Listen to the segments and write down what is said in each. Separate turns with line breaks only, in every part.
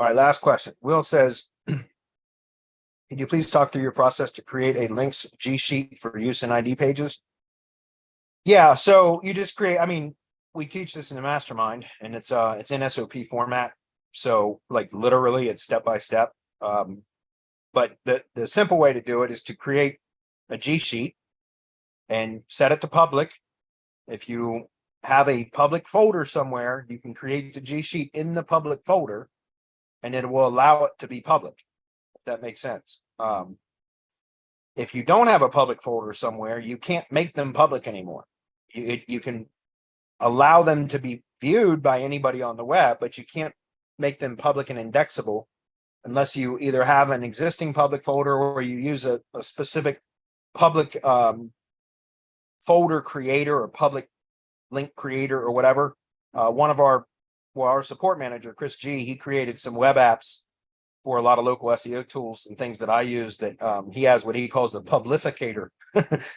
All right, last question. Will says, can you please talk through your process to create a links Gsheet for use in ID pages? Yeah, so you just create, I mean, we teach this in the mastermind and it's in SOP format. So like literally it's step by step. But the simple way to do it is to create a Gsheet and set it to public. If you have a public folder somewhere, you can create the Gsheet in the public folder and it will allow it to be public, if that makes sense. If you don't have a public folder somewhere, you can't make them public anymore. You can allow them to be viewed by anybody on the web, but you can't make them public and indexable unless you either have an existing public folder or you use a specific public folder creator or public link creator or whatever. One of our support manager, Chris G, he created some web apps for a lot of local SEO tools and things that I use that he has what he calls the publificator.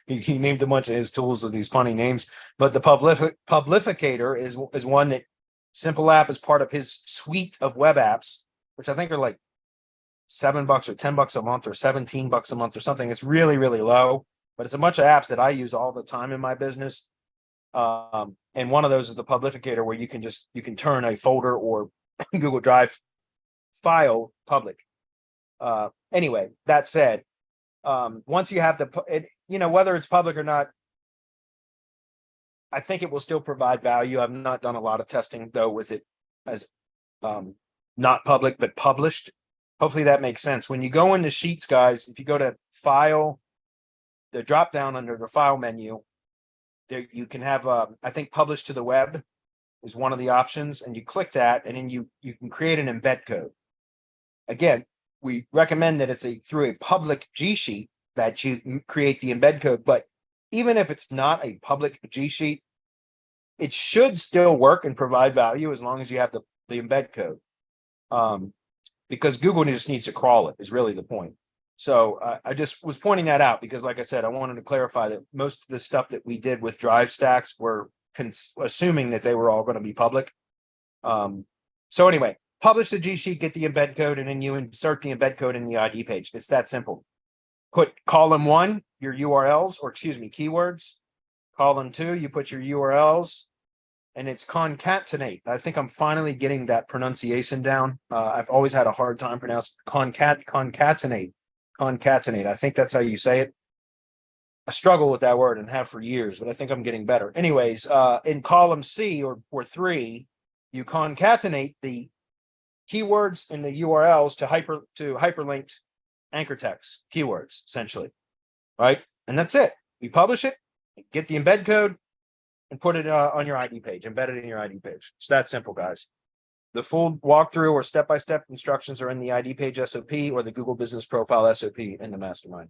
he named a bunch of his tools with these funny names, but the publificator is one that Simple App is part of his suite of web apps, which I think are like $7 or $10 a month or $17 a month or something. It's really, really low, but it's a bunch of apps that I use all the time in my business. And one of those is the publificator, where you can turn a folder or Google Drive file public. Anyway, that said, once you have whether it's public or not, I think it will still provide value. I've not done a lot of testing though with it as not public but published. Hopefully that makes sense. When you go into Sheets, guys, if you go to File, the drop down under the File menu, there you can have I think Publish to the Web is one of the options, and you click that, and then you can create an embed code. Again, we recommend that it's through a public Gsheet that you create the embed code, but even if it's not a public Gsheet, it should still work and provide value as long as you have the embed code. Because Google just needs to crawl it is really the point. So I just was pointing that out because, like I said, I wanted to clarify that most of the stuff that we did with drive stacks were assuming that they were all going to be public. So anyway, publish the Gsheet, get the embed code, and then you insert the embed code in the ID page. It's that simple. Put column 1, your URLs, or excuse me, keywords. Column 2, you put your URLs, and it's concatenate. I think I'm finally getting that pronunciation down. I've always had a hard time pronouncing concatenate. Concatenate. I think that's how you say it. I struggle with that word and have for years, but I think I'm getting better. Anyways, in column C or 3, you concatenate the keywords and the URLs to hyperlinked anchor text keywords, essentially, right? And that's it. You publish it, get the embed code, and put it on your ID page, embed it in your ID page. It's that simple, guys. The full walkthrough or step-by-step instructions are in the ID page SOP or the Google Business Profile SOP in the mastermind.